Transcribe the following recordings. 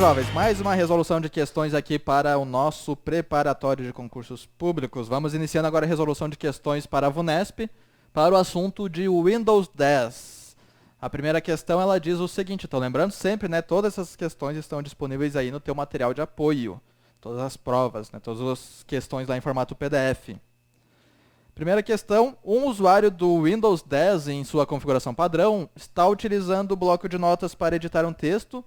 jovens, mais uma resolução de questões aqui para o nosso preparatório de concursos públicos. Vamos iniciando agora a resolução de questões para a VUNESP, para o assunto de Windows 10. A primeira questão, ela diz o seguinte, então lembrando sempre, né, todas essas questões estão disponíveis aí no teu material de apoio, todas as provas, né, todas as questões lá em formato PDF. Primeira questão, um usuário do Windows 10 em sua configuração padrão está utilizando o bloco de notas para editar um texto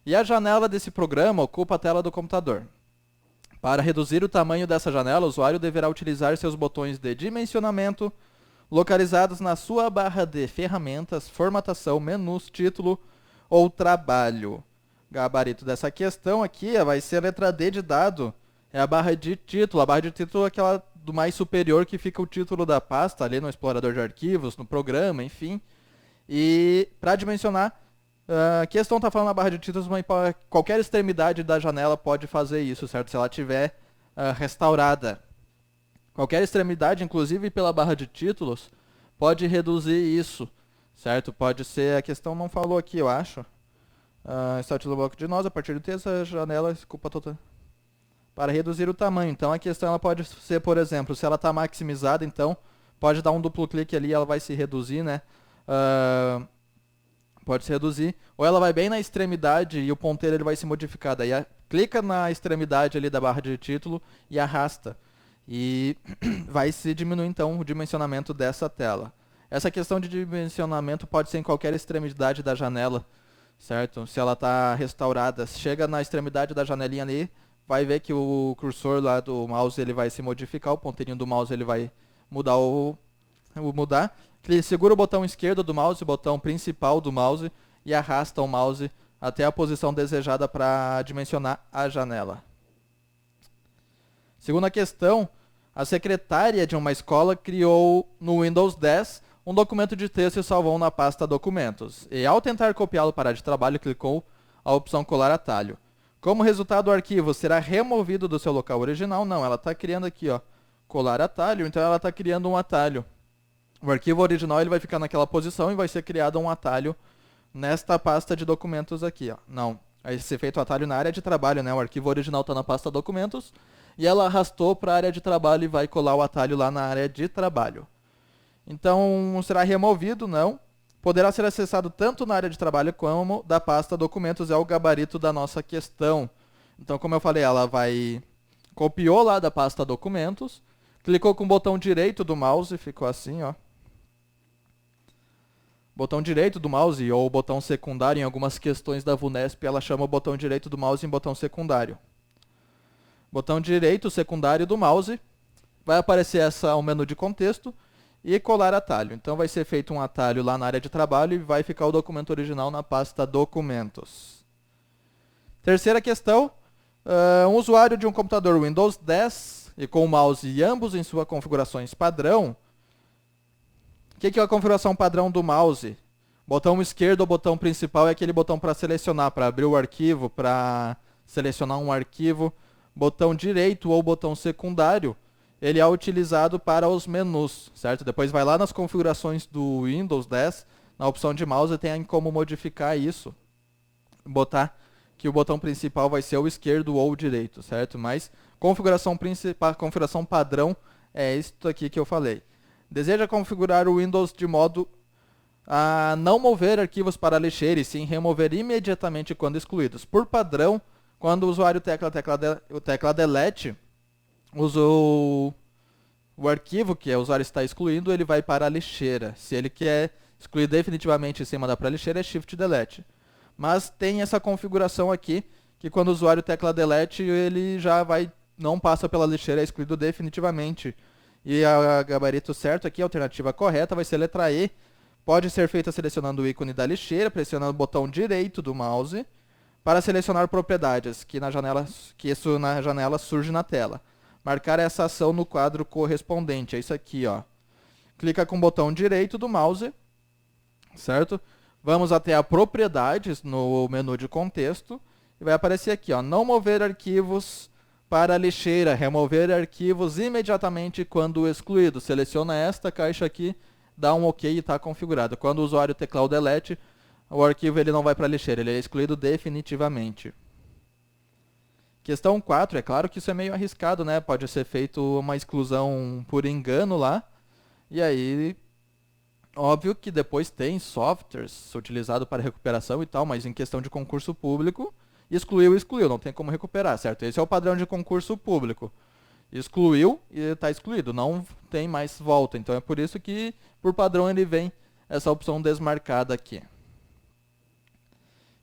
e a janela desse programa ocupa a tela do computador. Para reduzir o tamanho dessa janela, o usuário deverá utilizar seus botões de dimensionamento localizados na sua barra de ferramentas, formatação, menus, título ou trabalho. Gabarito dessa questão aqui vai ser a letra D de dado, é a barra de título. A barra de título é aquela do mais superior que fica o título da pasta ali no explorador de arquivos, no programa, enfim. E para dimensionar, a questão está falando na barra de títulos, mas qualquer extremidade da janela pode fazer isso, certo? Se ela estiver restaurada. Qualquer extremidade, inclusive pela barra de títulos, pode reduzir isso, certo? Pode ser, a questão não falou aqui, eu acho. Está utilizando o bloco de nós, a partir do texto, a janela ocupa total. Para reduzir o tamanho. Então a questão ela pode ser, por exemplo, se ela está maximizada, então pode dar um duplo clique ali, ela vai se reduzir, né? Pode se reduzir. Ou ela vai bem na extremidade e o ponteiro ele vai se modificar. Daí clica na extremidade ali da barra de título e arrasta. E vai se diminuir então o dimensionamento dessa tela. Essa questão de dimensionamento pode ser em qualquer extremidade da janela, certo? Se ela está restaurada, chega na extremidade da janelinha ali, vai ver que o cursor lá do mouse ele vai se modificar, o ponteirinho do mouse ele vai mudar segura o botão esquerdo do mouse, o botão principal do mouse e arrasta o mouse até a posição desejada para dimensionar a janela. Segunda questão, a secretária de uma escola criou no Windows 10 um documento de texto e salvou na pasta documentos. E ao tentar copiá-lo para a área de trabalho, clicou a opção colar atalho. Como resultado, o arquivo será removido do seu local original? Não, ela está criando aqui, ó, colar atalho, então ela está criando um atalho. O arquivo original ele vai ficar naquela posição e vai ser criado um atalho nesta pasta de documentos aqui, ó. Não, vai ser feito o atalho na área de trabalho, né? O arquivo original está na pasta documentos e ela arrastou para a área de trabalho e vai colar o atalho lá na área de trabalho. Então, será removido? Não. Poderá ser acessado tanto na área de trabalho como da pasta documentos, é o gabarito da nossa questão. Então, como eu falei, ela copiou lá da pasta documentos, clicou com o botão direito do mouse, ficou assim, ó. Botão direito do mouse ou botão secundário, em algumas questões da VUNESP, ela chama o botão direito do mouse em botão secundário. Botão direito secundário do mouse, vai aparecer o menu de contexto, e colar atalho. Então vai ser feito um atalho lá na área de trabalho e vai ficar o documento original na pasta documentos. Terceira questão, um usuário de um computador Windows 10 e com o mouse e ambos em suas configurações padrão. O que é a configuração padrão do mouse? Botão esquerdo ou botão principal é aquele botão para selecionar, para abrir o arquivo, para selecionar um arquivo. Botão direito ou botão secundário, ele é utilizado para os menus, certo? Depois vai lá nas configurações do Windows 10, na opção de mouse tem como modificar isso. Botar que o botão principal vai ser o esquerdo ou o direito, certo? Mas configuração padrão é isso aqui que eu falei. Deseja configurar o Windows de modo a não mover arquivos para lixeira e sim remover imediatamente quando excluídos. Por padrão, quando o usuário tecla delete, o arquivo que o usuário está excluindo, ele vai para a lixeira. Se ele quer excluir definitivamente sem mandar para a lixeira, é Shift Delete. Mas tem essa configuração aqui, que quando o usuário tecla delete, ele já não passa pela lixeira, é excluído definitivamente. E a gabarito certo aqui, a alternativa correta, vai ser a letra E. Pode ser feita selecionando o ícone da lixeira, pressionando o botão direito do mouse, para selecionar propriedades, que isso na janela surge na tela. Marcar essa ação no quadro correspondente, é isso aqui, ó. Clica com o botão direito do mouse, certo? Vamos até a propriedades no menu de contexto e vai aparecer aqui, ó, não mover arquivos para a lixeira, remover arquivos imediatamente quando excluído. Seleciona esta caixa aqui, dá um OK e está configurado. Quando o usuário teclar o delete, o arquivo ele não vai para a lixeira, ele é excluído definitivamente. Questão 4, é claro que isso é meio arriscado, né? Pode ser feito uma exclusão por engano lá. E aí, óbvio que depois tem softwares utilizados para recuperação e tal, mas em questão de concurso público, excluiu, não tem como recuperar, certo? Esse é o padrão de concurso público. Excluiu e está excluído, não tem mais volta. Então é por isso que, por padrão, ele vem essa opção desmarcada aqui.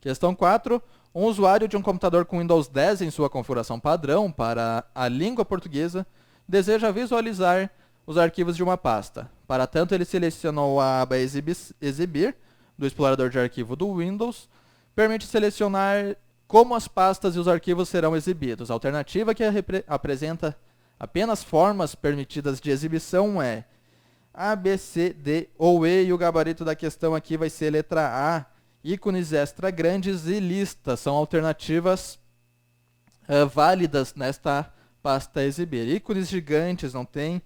Questão 4. Um usuário de um computador com Windows 10 em sua configuração padrão para a língua portuguesa deseja visualizar os arquivos de uma pasta. Para tanto, ele selecionou a aba Exibir do explorador de arquivo do Windows. Permite selecionar como as pastas e os arquivos serão exibidos. A alternativa que apresenta apenas formas permitidas de exibição é A, B, C, D ou E, e o gabarito da questão aqui vai ser letra A. Ícones extra grandes e lista são alternativas válidas nesta pasta exibir. Ícones gigantes não tem,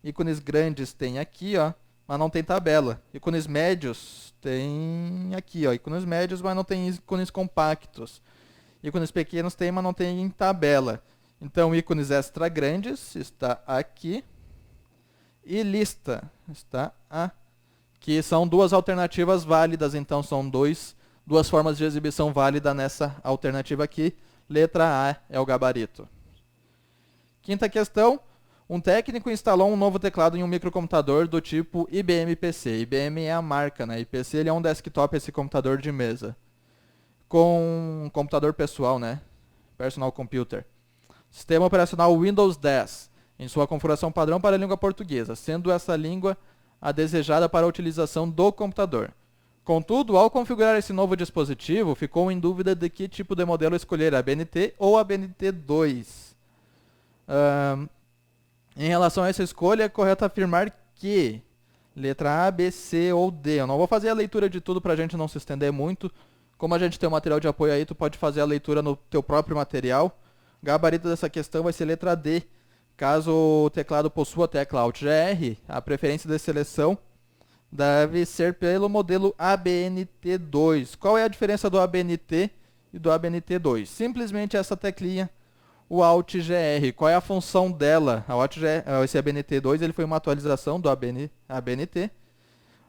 ícones grandes tem aqui, ó, mas não tem tabela. Ícones médios tem aqui, ó, ícones médios, mas não tem ícones compactos. Ícones pequenos tem, mas não tem em tabela. Então, ícones extra grandes está aqui e lista está aqui. Que são duas alternativas válidas, então são duas formas de exibição válida nessa alternativa aqui. Letra A é o gabarito. Quinta questão. Um técnico instalou um novo teclado em um microcomputador do tipo IBM PC. IBM é a marca, né? E PC ele é um desktop, esse computador de mesa. Com um computador pessoal, né? Personal Computer. Sistema operacional Windows 10, em sua configuração padrão para a língua portuguesa, sendo essa língua a desejada para a utilização do computador. Contudo, ao configurar esse novo dispositivo, ficou em dúvida de que tipo de modelo escolher, a ABNT ou a ABNT2. Em relação a essa escolha, é correto afirmar que letra A, B, C ou D. Eu não vou fazer a leitura de tudo para a gente não se estender muito. Como a gente tem um material de apoio aí, tu pode fazer a leitura no teu próprio material. O gabarito dessa questão vai ser letra D. Caso o teclado possua a tecla Alt-GR, a preferência de seleção deve ser pelo modelo ABNT2. Qual é a diferença do ABNT e do ABNT2? Simplesmente essa teclinha, o Alt-GR. Qual é a função dela? Esse ABNT2 ele foi uma atualização do ABNT,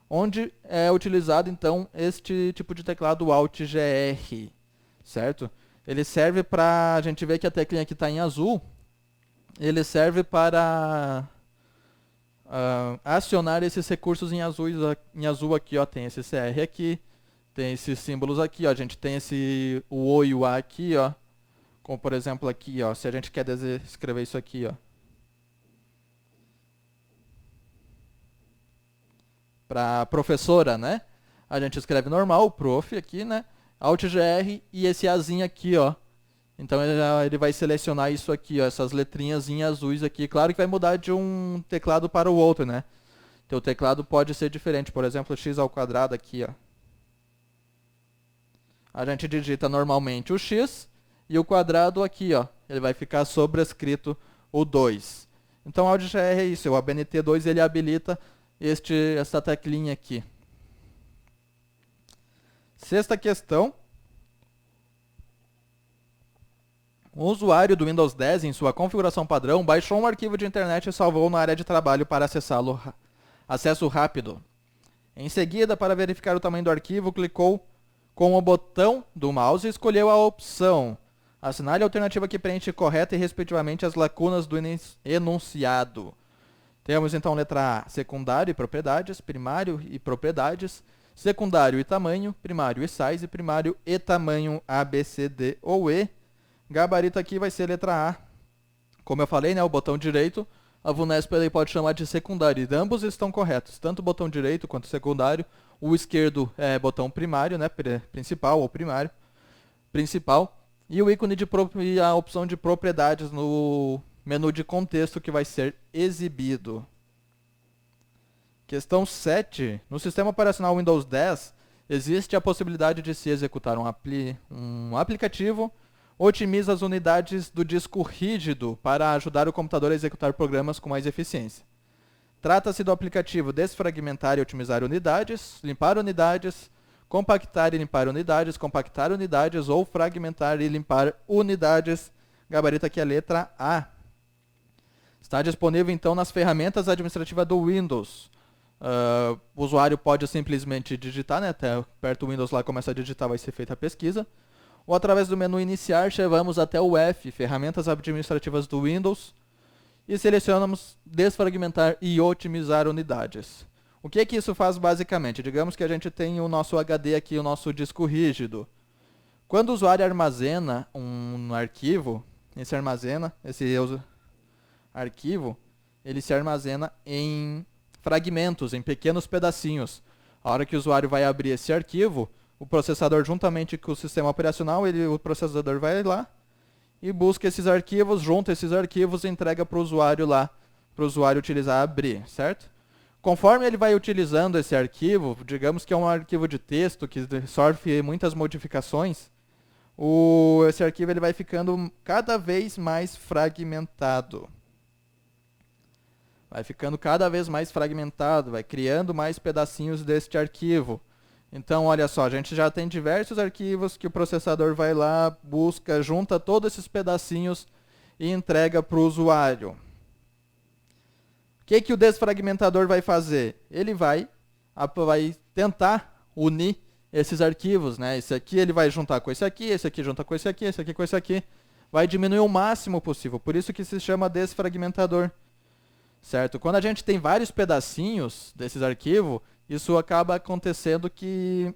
onde é utilizado então este tipo de teclado Alt-GR, certo? Ele serve para, a gente ver que a teclinha aqui está em azul, ele serve para acionar esses recursos em azul aqui, ó, tem esse CR aqui, tem esses símbolos aqui, ó, a gente tem o O e o A aqui, ó, como por exemplo aqui, ó, se a gente quer escrever isso aqui, ó, para professora, né, a gente escreve normal, prof aqui, né, Alt-GR e esse Azinho aqui, ó. Então ele vai selecionar isso aqui, ó, essas letrinhas em azuis aqui. Claro que vai mudar de um teclado para o outro, né? Teu teclado pode ser diferente. Por exemplo, x ao quadrado aqui, ó. A gente digita normalmente o x e o quadrado aqui, ó. Ele vai ficar sobrescrito o 2. Então, Alt-GR é isso. O ABNT2 ele habilita essa teclinha aqui. Sexta questão. Um usuário do Windows 10, em sua configuração padrão, baixou um arquivo de internet e salvou na área de trabalho para acesso rápido. Em seguida, para verificar o tamanho do arquivo, clicou com o botão do mouse e escolheu a opção. Assinale a alternativa que preenche correta e respectivamente as lacunas do enunciado. Temos então letra A, secundário e propriedades, primário e propriedades, secundário e tamanho, primário e size, primário e tamanho A, B, C, D ou E. Gabarito aqui vai ser letra A. Como eu falei, né, o botão direito, a VUNESP ele pode chamar de secundário. E ambos estão corretos, tanto o botão direito quanto o secundário. O esquerdo é botão primário, né, principal ou primário, principal. E o ícone e a opção de propriedades no menu de contexto que vai ser exibido. Questão 7. No sistema operacional Windows 10, existe a possibilidade de se executar um aplicativo otimiza as unidades do disco rígido para ajudar o computador a executar programas com mais eficiência. Trata-se do aplicativo Desfragmentar e Otimizar Unidades, Limpar Unidades, Compactar e Limpar Unidades, Compactar Unidades ou Fragmentar e Limpar Unidades. gabarito aqui a letra A. Está disponível então nas ferramentas administrativas do Windows. O usuário pode simplesmente digitar, né? Até perto do Windows lá começa a digitar, vai ser feita a pesquisa. Ou através do menu iniciar, chegamos até o F, ferramentas administrativas do Windows, e selecionamos desfragmentar e otimizar unidades. O que isso faz basicamente? Digamos que a gente tem o nosso HD aqui, o nosso disco rígido. Quando o usuário armazena um arquivo, esse arquivo, ele se armazena em fragmentos, em pequenos pedacinhos. A hora que o usuário vai abrir esse arquivo, o processador, juntamente com o sistema operacional, o processador vai lá e busca esses arquivos, junta esses arquivos e entrega para o usuário lá, para o usuário utilizar abrir, certo? Conforme ele vai utilizando esse arquivo, digamos que é um arquivo de texto que sofre muitas modificações, esse arquivo ele vai ficando cada vez mais fragmentado. Vai ficando cada vez mais fragmentado, vai criando mais pedacinhos deste arquivo. Então, olha só, a gente já tem diversos arquivos que o processador vai lá, busca, junta todos esses pedacinhos e entrega para o usuário. O que o desfragmentador vai fazer? Ele vai tentar unir esses arquivos, né? Esse aqui ele vai juntar com esse aqui junta com esse aqui com esse aqui. Vai diminuir o máximo possível, por isso que se chama desfragmentador. Certo? Quando a gente tem vários pedacinhos desses arquivos, isso acaba acontecendo que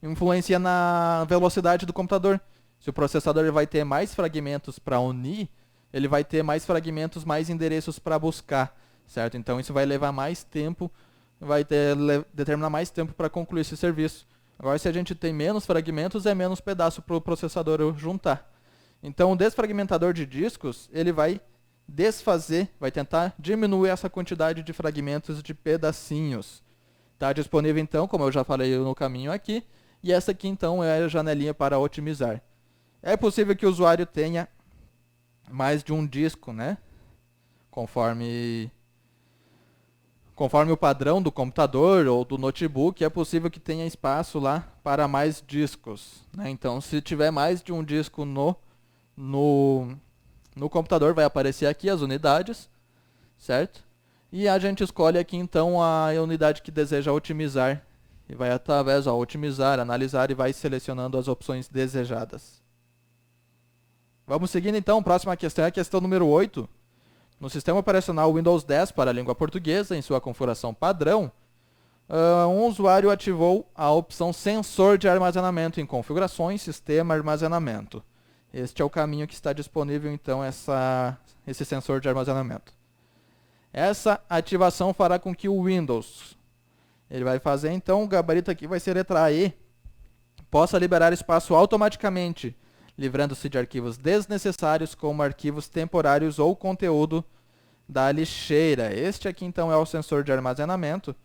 influencia na velocidade do computador. Se o processador vai ter mais fragmentos para unir, ele vai ter mais fragmentos, mais endereços para buscar, certo? Então isso vai levar mais tempo, determinar mais tempo para concluir esse serviço. Agora, se a gente tem menos fragmentos, é menos pedaço para o processador juntar. Então o desfragmentador de discos, ele vai vai tentar diminuir essa quantidade de fragmentos de pedacinhos. Está disponível então, como eu já falei no caminho aqui, e essa aqui então é a janelinha para otimizar. É possível que o usuário tenha mais de um disco, né? Conforme o padrão do computador ou do notebook, é possível que tenha espaço lá para mais discos, né? Então, se tiver mais de um disco no computador, vai aparecer aqui as unidades, certo? E a gente escolhe aqui então a unidade que deseja otimizar. E vai através de otimizar, analisar e vai selecionando as opções desejadas. Vamos seguindo então, próxima questão é a questão número 8. No sistema operacional Windows 10 para a língua portuguesa, em sua configuração padrão, um usuário ativou a opção sensor de armazenamento em configurações, sistema armazenamento. Este é o caminho que está disponível então esse sensor de armazenamento. Essa ativação fará com que o Windows, ele vai fazer então, o gabarito aqui vai ser letra E, possa liberar espaço automaticamente, livrando-se de arquivos desnecessários como arquivos temporários ou conteúdo da lixeira. Este aqui então é o sensor de armazenamento.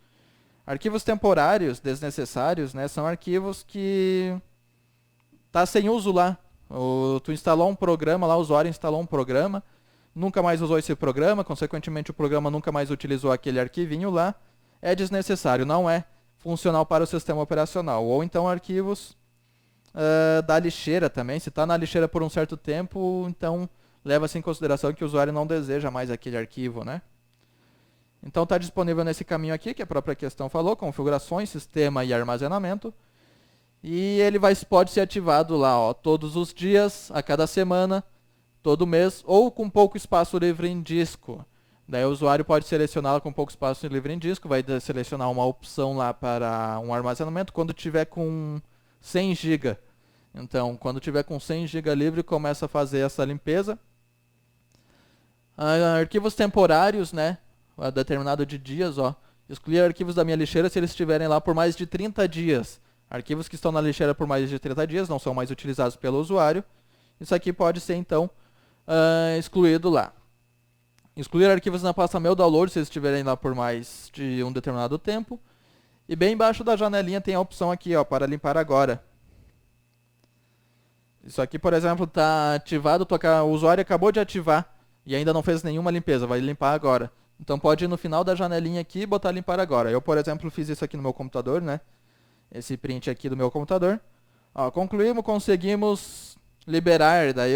Arquivos temporários desnecessários, né, são arquivos que tá sem uso lá. Tu instalou um programa lá, o usuário instalou um programa, nunca mais usou esse programa, consequentemente o programa nunca mais utilizou aquele arquivinho lá, é desnecessário, não é funcional para o sistema operacional. Ou então arquivos da lixeira também, se está na lixeira por um certo tempo, então leva-se em consideração que o usuário não deseja mais aquele arquivo, né? Então está disponível nesse caminho aqui, que a própria questão falou, configurações, sistema e armazenamento. E ele pode ser ativado lá, ó, todos os dias, a cada semana, todo mês, ou com pouco espaço livre em disco. Daí o usuário pode selecionar com pouco espaço livre em disco, vai selecionar uma opção lá para um armazenamento quando tiver com 100 GB. Então, quando tiver com 100 GB livre, começa a fazer essa limpeza. Arquivos temporários, né, determinado de dias, ó, excluir arquivos da minha lixeira se eles estiverem lá por mais de 30 dias. Arquivos que estão na lixeira por mais de 30 dias não são mais utilizados pelo usuário. Isso aqui pode ser, então, excluído lá. Excluir arquivos na pasta Meu Download se eles estiverem lá por mais de um determinado tempo. E bem embaixo da janelinha tem a opção aqui, ó, para limpar agora. Isso aqui, por exemplo, está ativado, o usuário acabou de ativar e ainda não fez nenhuma limpeza, vai limpar agora. Então pode ir no final da janelinha aqui e botar limpar agora. Eu, por exemplo, fiz isso aqui no meu computador, né? Esse print aqui do meu computador. Ó, concluímos, conseguimos liberar, daí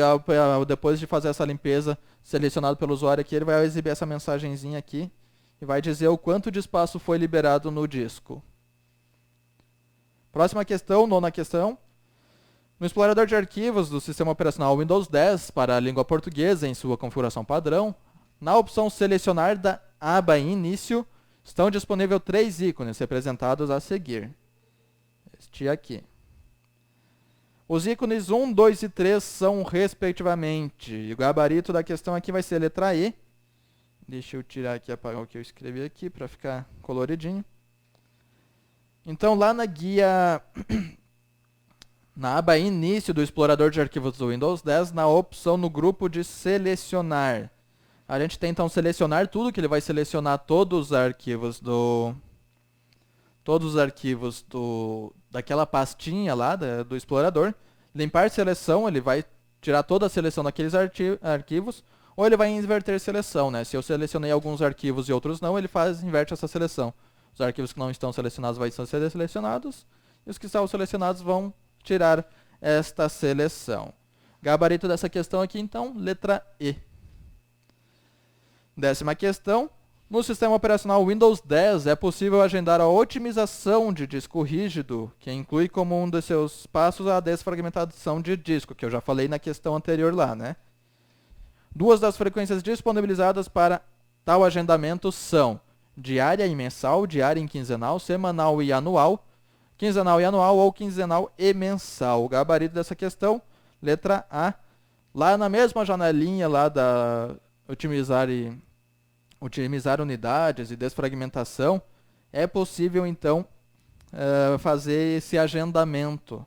depois de fazer essa limpeza selecionado pelo usuário aqui, ele vai exibir essa mensagenzinha aqui e vai dizer o quanto de espaço foi liberado no disco. Próxima questão, nona questão. No explorador de arquivos do sistema operacional Windows 10 para a língua portuguesa em sua configuração padrão, na opção selecionar da aba início, estão disponíveis 3 ícones representados a seguir. Este aqui. Os ícones 1, 2 e 3 são respectivamente. E o gabarito da questão aqui vai ser a letra E. Deixa eu tirar aqui, apagar o que eu escrevi aqui para ficar coloridinho. Então, lá na guia, na aba início do explorador de arquivos do Windows 10, na opção no grupo de selecionar, a gente tem então selecionar tudo, que ele vai selecionar todos os arquivos daquela pastinha lá do explorador. Limpar seleção, ele vai tirar toda a seleção daqueles arquivos, ou ele vai inverter seleção, né? Se eu selecionei alguns arquivos e outros não, ele inverte essa seleção. Os arquivos que não estão selecionados vão ser selecionados, e os que estão selecionados vão tirar esta seleção. Gabarito dessa questão aqui, então, letra E. 10ª questão. No sistema operacional Windows 10, é possível agendar a otimização de disco rígido, que inclui como um dos seus passos a desfragmentação de disco, que eu já falei na questão anterior lá, né? 2 das frequências disponibilizadas para tal agendamento são diária e mensal, diária e quinzenal, semanal e anual, quinzenal e anual ou quinzenal e mensal. O gabarito dessa questão, letra A. Lá na mesma janelinha lá da otimizar unidades e desfragmentação, é possível então fazer esse agendamento,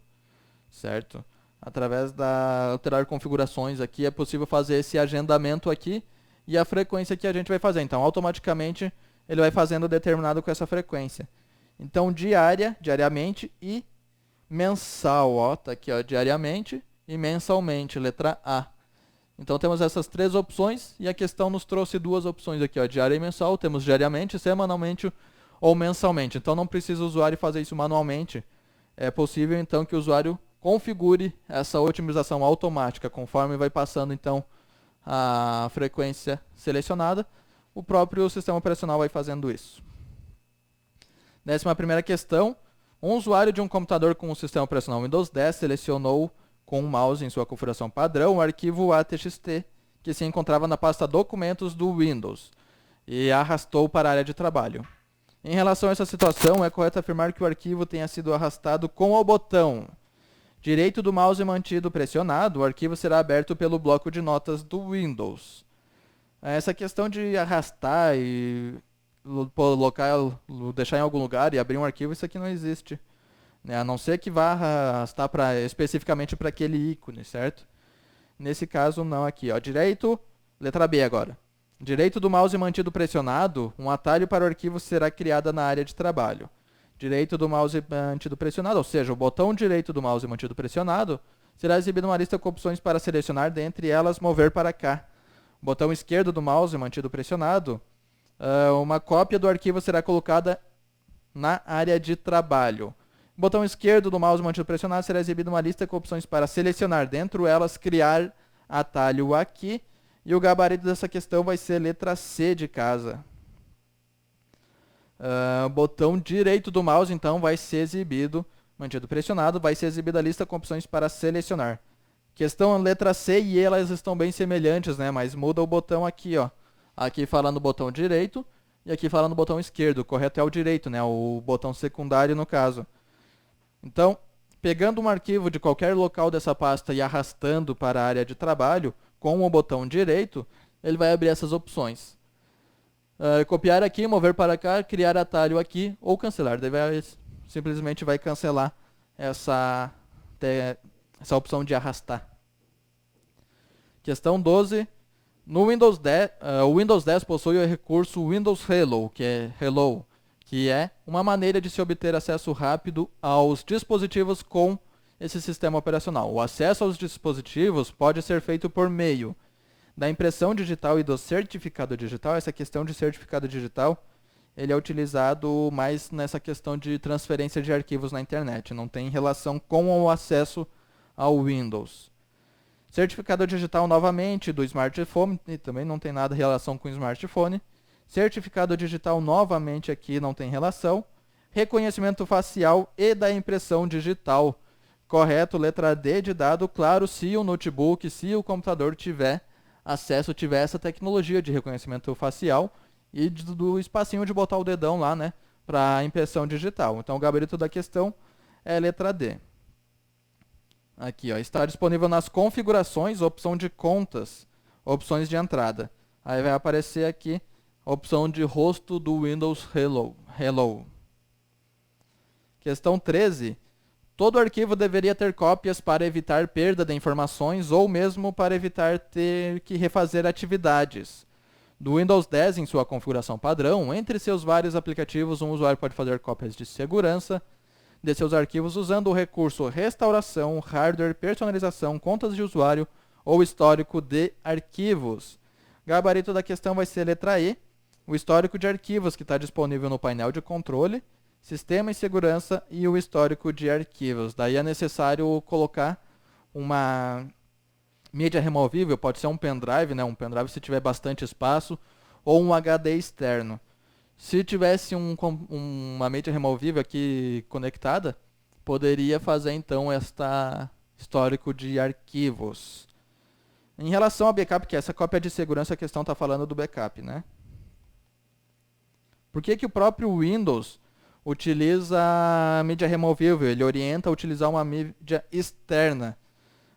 certo? Através da alterar configurações aqui, é possível fazer esse agendamento aqui e a frequência que a gente vai fazer. Então, automaticamente, ele vai fazendo determinado com essa frequência. Então, diariamente e mensal, ó, tá aqui, ó, diariamente e mensalmente, letra A. Então temos essas 3 opções e a questão nos trouxe 2 opções aqui, ó, diária e mensal. Temos diariamente, semanalmente ou mensalmente. Então não precisa o usuário fazer isso manualmente. É possível então que o usuário configure essa otimização automática conforme vai passando então a frequência selecionada. O próprio sistema operacional vai fazendo isso. 11ª questão. Um usuário de um computador com o sistema operacional Windows 10 selecionou com o mouse em sua configuração padrão o arquivo ATXT, que se encontrava na pasta Documentos do Windows, e arrastou para a área de trabalho. Em relação a essa situação, é correto afirmar que o arquivo tenha sido arrastado com o botão direito do mouse mantido pressionado. O arquivo será aberto pelo bloco de notas do Windows. Essa questão de arrastar e deixar em algum lugar e abrir um arquivo, isso aqui não existe. A não ser que vá arrastar especificamente para aquele ícone, certo? Nesse caso, não aqui. Ó. Direito, letra B agora. Direito do mouse mantido pressionado, um atalho para o arquivo será criado na área de trabalho. Direito do mouse mantido pressionado, ou seja, o botão direito do mouse mantido pressionado, será exibido uma lista com opções para selecionar, dentre elas, mover para cá. Botão esquerdo do mouse mantido pressionado, uma cópia do arquivo será colocada na área de trabalho. Botão esquerdo do mouse mantido pressionado será exibida uma lista com opções para selecionar, dentro elas, criar atalho aqui. E o gabarito dessa questão vai ser letra C de casa. Botão direito do mouse, então, vai ser exibido, mantido pressionado, vai ser exibida a lista com opções para selecionar. Questão letra C e E, elas estão bem semelhantes, né? Mas muda o botão aqui, ó. Aqui fala no botão direito e aqui fala no botão esquerdo. O correto é o direito, né? O botão secundário, no caso. Então, pegando um arquivo de qualquer local dessa pasta e arrastando para a área de trabalho, com o botão direito, ele vai abrir essas opções. Copiar aqui, mover para cá, criar atalho aqui ou cancelar. Daí simplesmente vai cancelar essa opção de arrastar. Questão 12. No Windows 10, o Windows 10 possui o recurso Windows Hello, que é uma maneira de se obter acesso rápido aos dispositivos com esse sistema operacional. O acesso aos dispositivos pode ser feito por meio da impressão digital e do certificado digital. Essa questão de certificado digital, ele é utilizado mais nessa questão de transferência de arquivos na internet. Não tem relação com o acesso ao Windows. Certificado digital novamente do smartphone, e também não tem nada em relação com o smartphone. Certificado digital novamente aqui não tem relação. Reconhecimento facial e da impressão digital. Correto, letra D de dado, claro, se o notebook, se o computador tiver acesso, tiver essa tecnologia de reconhecimento facial e do espacinho de botar o dedão lá, né, para impressão digital. Então o gabarito da questão é letra D. Aqui, ó, está disponível nas configurações, opção de contas, opções de entrada. Aí vai aparecer aqui a opção de rosto do Windows Hello. Questão 13. Todo arquivo deveria ter cópias para evitar perda de informações ou mesmo para evitar ter que refazer atividades. Do Windows 10 em sua configuração padrão, entre seus vários aplicativos, um usuário pode fazer cópias de segurança de seus arquivos usando o recurso restauração, hardware, personalização, contas de usuário ou histórico de arquivos. Gabarito da questão vai ser letra E, o histórico de arquivos que está disponível no painel de controle, sistema e segurança e o histórico de arquivos. Daí é necessário colocar uma mídia removível, pode ser um pendrive, né? Um pendrive se tiver bastante espaço, ou um HD externo. Se tivesse uma mídia removível aqui conectada, poderia fazer então esta histórico de arquivos. Em relação ao backup, que é essa cópia de segurança, a questão está falando do backup, né? Por que o próprio Windows utiliza a mídia removível? Ele orienta a utilizar uma mídia externa.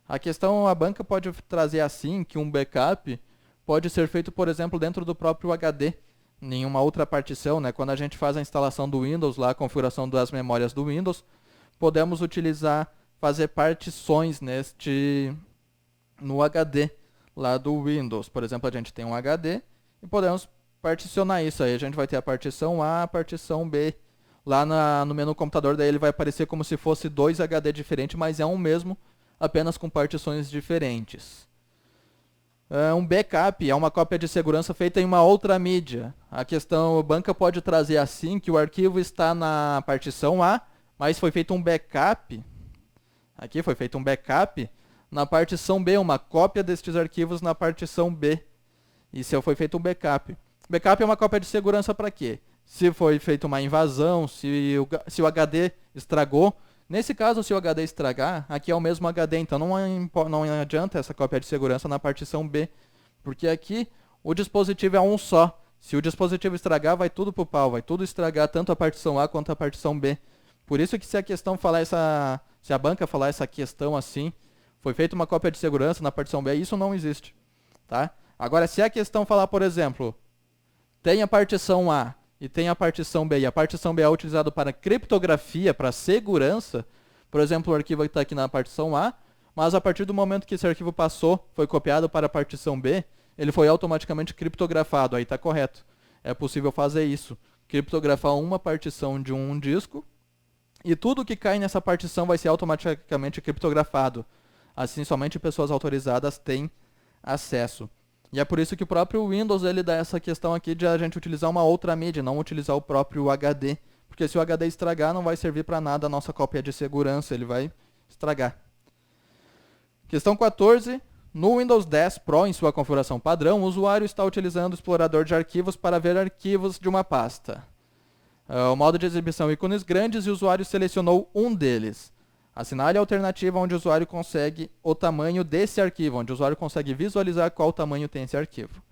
A questão, a banca pode trazer assim, que um backup pode ser feito, por exemplo, dentro do próprio HD, em uma outra partição, né? Quando a gente faz a instalação do Windows, lá, a configuração das memórias do Windows, podemos fazer partições no HD lá do Windows. Por exemplo, a gente tem um HD e podemos particionar isso aí. A gente vai ter a partição A, a partição B. Lá no menu computador, daí ele vai aparecer como se fosse 2 HD diferentes, mas é um mesmo, apenas com partições diferentes. Um backup é uma cópia de segurança feita em uma outra mídia. A questão, a banca pode trazer assim, que o arquivo está na partição A, mas foi feito um backup, aqui foi feito um backup na partição B, uma cópia destes arquivos na partição B. Isso foi feito um backup. Backup é uma cópia de segurança para quê? Se foi feita uma invasão, se o HD estragou. Nesse caso, se o HD estragar, aqui é o mesmo HD, então não adianta essa cópia de segurança na partição B, porque aqui o dispositivo é um só. Se o dispositivo estragar, vai tudo pro pau, vai tudo estragar, tanto a partição A quanto a partição B. Por isso que se a banca falar essa questão assim, foi feita uma cópia de segurança na partição B, isso não existe, tá? Agora, se a questão falar, por exemplo, tem a partição A e tem a partição B, e a partição B é utilizada para criptografia, para segurança, por exemplo, o arquivo está aqui na partição A, mas a partir do momento que esse arquivo passou, foi copiado para a partição B, ele foi automaticamente criptografado, aí está correto. É possível fazer isso, criptografar uma partição de um disco, e tudo que cai nessa partição vai ser automaticamente criptografado. Assim, somente pessoas autorizadas têm acesso. E é por isso que o próprio Windows ele dá essa questão aqui de a gente utilizar uma outra mídia, não utilizar o próprio HD. Porque se o HD estragar, não vai servir para nada a nossa cópia de segurança, ele vai estragar. Questão 14. No Windows 10 Pro, em sua configuração padrão, o usuário está utilizando o explorador de arquivos para ver arquivos de uma pasta. O modo de exibição ícones grandes e o usuário selecionou um deles. Assinale a alternativa onde o usuário consegue o tamanho desse arquivo, onde o usuário consegue visualizar qual tamanho tem esse arquivo.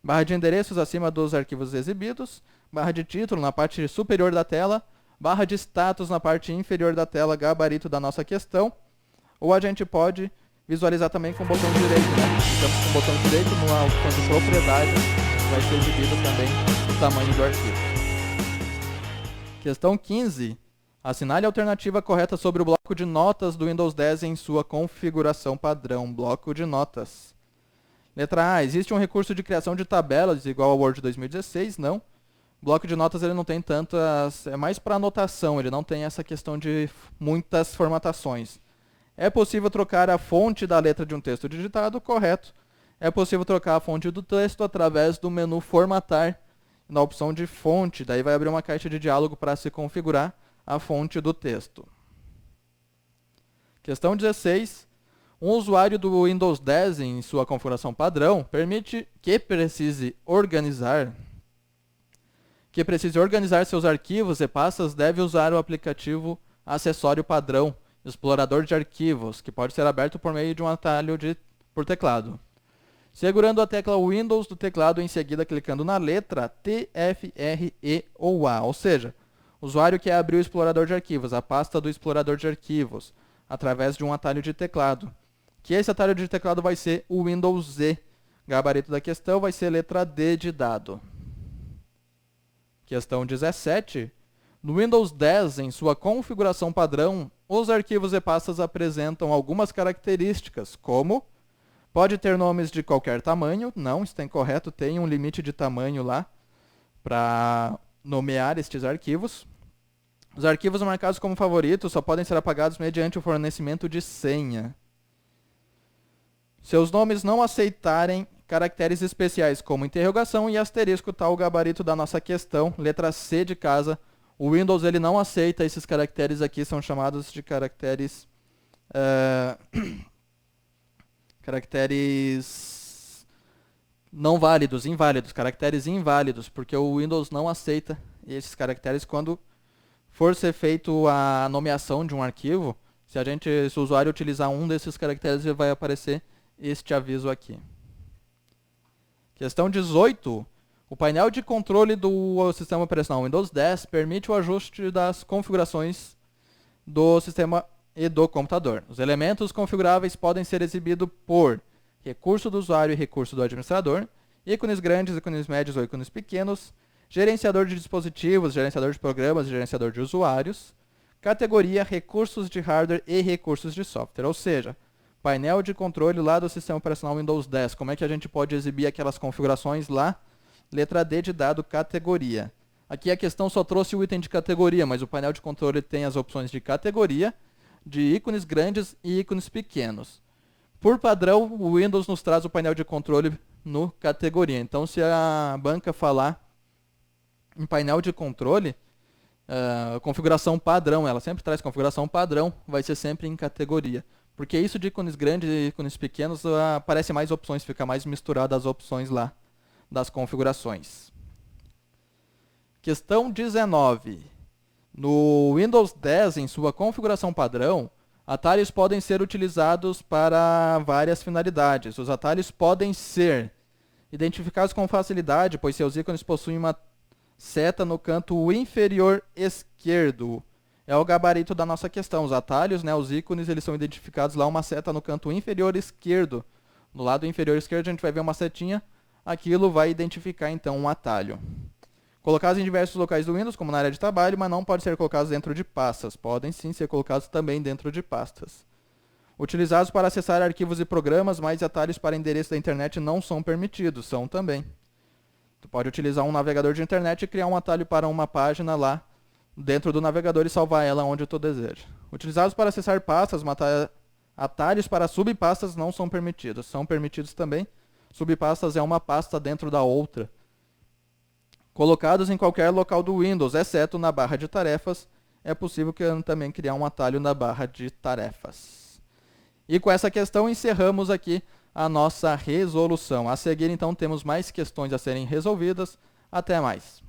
Barra de endereços acima dos arquivos exibidos, barra de título na parte superior da tela, barra de status na parte inferior da tela, gabarito da nossa questão, ou a gente pode visualizar também com o botão direito, né? Então, com o botão direito, na opção de propriedade, vai ser exibido também o tamanho do arquivo. Questão 15. Assinale a alternativa correta sobre o bloco de notas do Windows 10 em sua configuração padrão. Bloco de notas. Letra A. Existe um recurso de criação de tabelas igual ao Word 2016? Não. Bloco de notas ele não tem tantas... É mais para anotação, ele não tem essa questão de muitas formatações. É possível trocar a fonte da letra de um texto digitado? Correto. É possível trocar a fonte do texto através do menu Formatar, na opção de fonte. Daí vai abrir uma caixa de diálogo para se configurar a fonte do texto. Questão 16. Um usuário do Windows 10 em sua configuração padrão permite que precise organizar seus arquivos e pastas deve usar o aplicativo acessório padrão explorador de arquivos, que pode ser aberto por meio de um atalho por teclado. Segurando a tecla Windows do teclado, em seguida clicando na letra T, F, R, E ou A, ou seja, o usuário quer abrir o explorador de arquivos, a pasta do explorador de arquivos, através de um atalho de teclado. Que esse atalho de teclado vai ser o Windows Z. Gabarito da questão vai ser letra D de dado. Questão 17. No Windows 10, em sua configuração padrão, os arquivos e pastas apresentam algumas características, como pode ter nomes de qualquer tamanho. Não, está incorreto, tem um limite de tamanho lá para nomear estes arquivos. Os arquivos marcados como favoritos só podem ser apagados mediante o fornecimento de senha. Seus nomes não aceitarem caracteres especiais como interrogação e asterisco, tal o gabarito da nossa questão, letra C de casa. O Windows ele não aceita esses caracteres aqui, são chamados de caracteres caracteres não válidos, inválidos, caracteres inválidos, porque o Windows não aceita esses caracteres quando for ser feito a nomeação de um arquivo. Se o usuário utilizar um desses caracteres, vai aparecer este aviso aqui. Questão 18. O painel de controle do sistema operacional Windows 10 permite o ajuste das configurações do sistema e do computador. Os elementos configuráveis podem ser exibidos por recurso do usuário e recurso do administrador, ícones grandes, ícones médios ou ícones pequenos, gerenciador de dispositivos, gerenciador de programas e gerenciador de usuários, categoria, recursos de hardware e recursos de software. Ou seja, painel de controle lá do sistema operacional Windows 10. Como é que a gente pode exibir aquelas configurações lá? Letra D de dado, categoria. Aqui a questão só trouxe o item de categoria, mas o painel de controle tem as opções de categoria, de ícones grandes e ícones pequenos. Por padrão, o Windows nos traz o painel de controle no categoria. Então, se a banca falar em painel de controle, configuração padrão, ela sempre traz configuração padrão, vai ser sempre em categoria. Porque isso de ícones grandes e ícones pequenos aparece mais opções, fica mais misturado as opções lá das configurações. Questão 19. No Windows 10, em sua configuração padrão, atalhos podem ser utilizados para várias finalidades. Os atalhos podem ser identificados com facilidade, pois seus ícones possuem uma seta no canto inferior esquerdo. É o gabarito da nossa questão. Os atalhos, os ícones, eles são identificados lá, uma seta no canto inferior esquerdo. No lado inferior esquerdo a gente vai ver uma setinha, aquilo vai identificar então um atalho. Colocados em diversos locais do Windows, como na área de trabalho, mas não podem ser colocados dentro de pastas. Podem sim ser colocados também dentro de pastas. Utilizados para acessar arquivos e programas, mas atalhos para endereço da internet não são permitidos, são também. Tu pode utilizar um navegador de internet e criar um atalho para uma página lá dentro do navegador e salvar ela onde tu deseja. Utilizados para acessar pastas, atalhos para subpastas não são permitidos. São permitidos também. Subpastas é uma pasta dentro da outra. Colocados em qualquer local do Windows, exceto na barra de tarefas, é possível também criar um atalho na barra de tarefas. E com essa questão encerramos aqui a nossa resolução. A seguir, então, temos mais questões a serem resolvidas. Até mais.